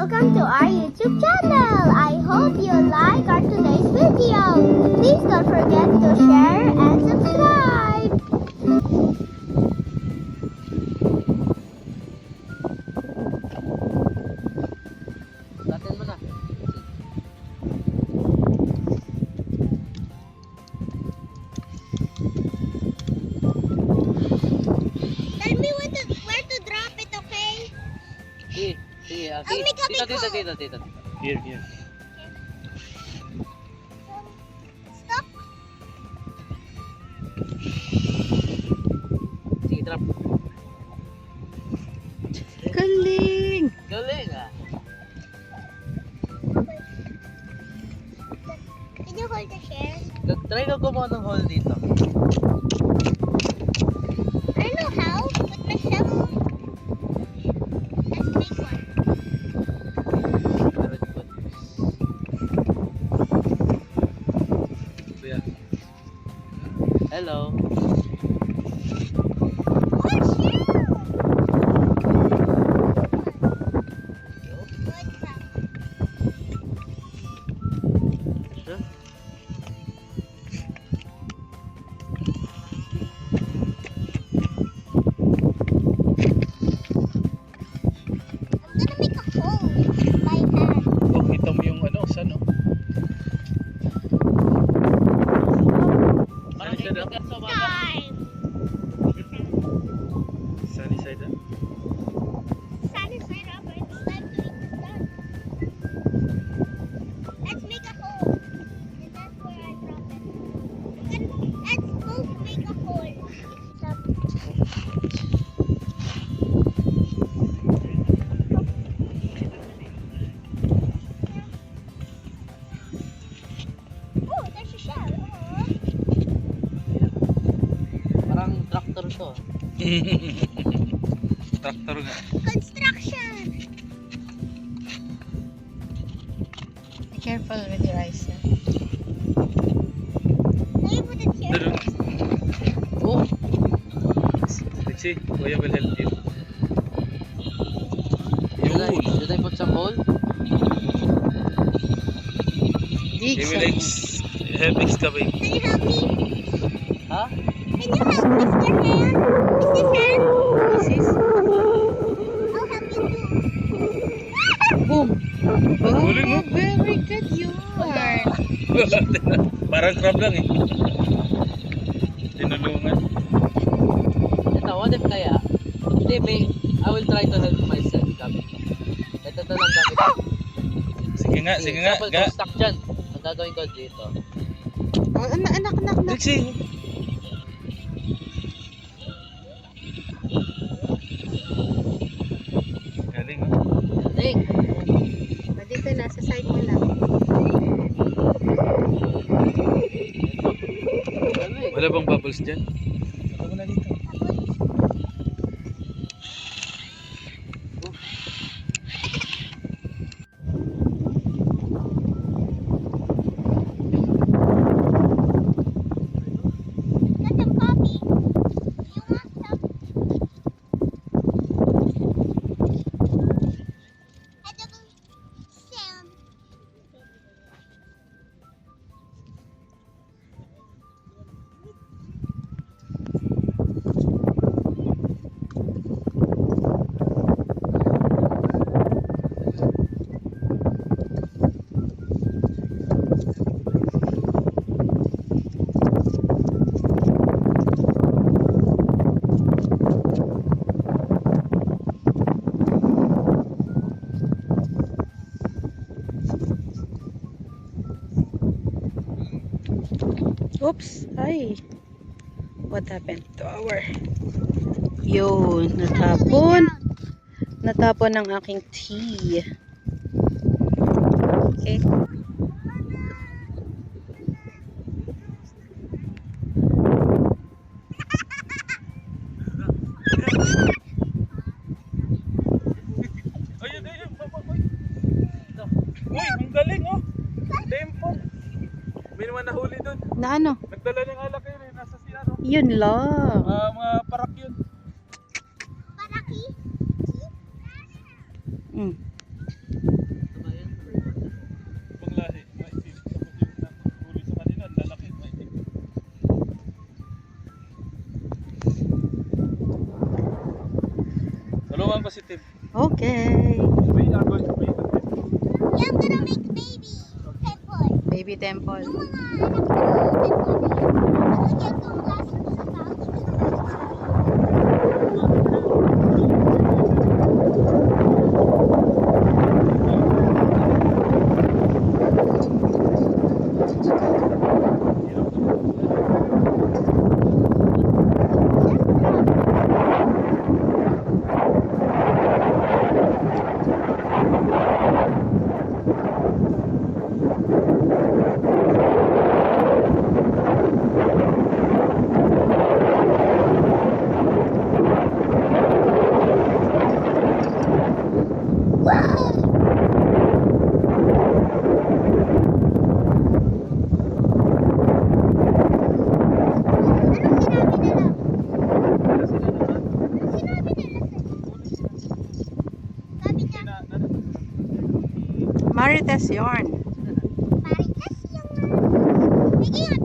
welcome to our YouTube channel. I hope you like our today's video. Please don't forget to share and subscribe. Latin mo na. Tell me where to drop it, okay? Sige, sige. I'll make a big hole. Dito. Here. Stop. Sige, drop. Galing! Galing ah. Can you hold the chair? Try ka gumawa ng hole dito. I know how. With my shovel. Let's make one. Very good. Kuya. Hello. Oh, shit! Sure? I'm gonna make a hole by hand. Oh, kita mo yung ano, sun oh. Parang Sunny side up. ikot sa baba. Time. Sunny side up. Sunny side up. It's time to eat the sun. Let's make a hole. And that's where I drop it. Let's both make a hole. Stop. Oh, there's a shell. Oh. Parang tractor to. Tractor nga. Construction. Be careful with your eyes. Can you put it here? Pero, Oh, let's see, Kuya will help you. should I put some hole? Dig He will help excavate. Can you help me? Ha? Can you help Mr. Hand? Mrs. Hand? This is I'll help you too. boom. Galing, Oh, oh. very good yarn. Parang crab lang eh. Tinulungan. Ito, what if kaya? Hindi, I will try to help myself. Gamit. Ito lang gamit. Sige nga. Example, Ga. kung stuck dyan, ang gagawin ko dito. Oh, anak. Let's see. Galing oh. Galing. Dito na, sa side mo lang. Galing. Wala bang bubbles dyan? Ito mo na dito. Got some coffee. You want some? Edible sound. Oops. Ay. What happened to our... Yun. Natapon ang aking tea. Okay. Ayun. Uy, ang galing oh. Tempo. May naman nahuli doon. Na ano? Nagdala ng alak yun eh. Nasa si ano. Yun lang. Mga parak yun. Paraki? Mm. One positive. Okay. We are going to read the temple. Yeah, I'm gonna make baby temple. Baby temple. Yung mga anak ko temple na yun. Lagyan kong plastic sa pouch. Anong sinabi nila? Anong sinabi nila sa'yo? Sabi niya, Marites yarn. Marites yung... Sige nga,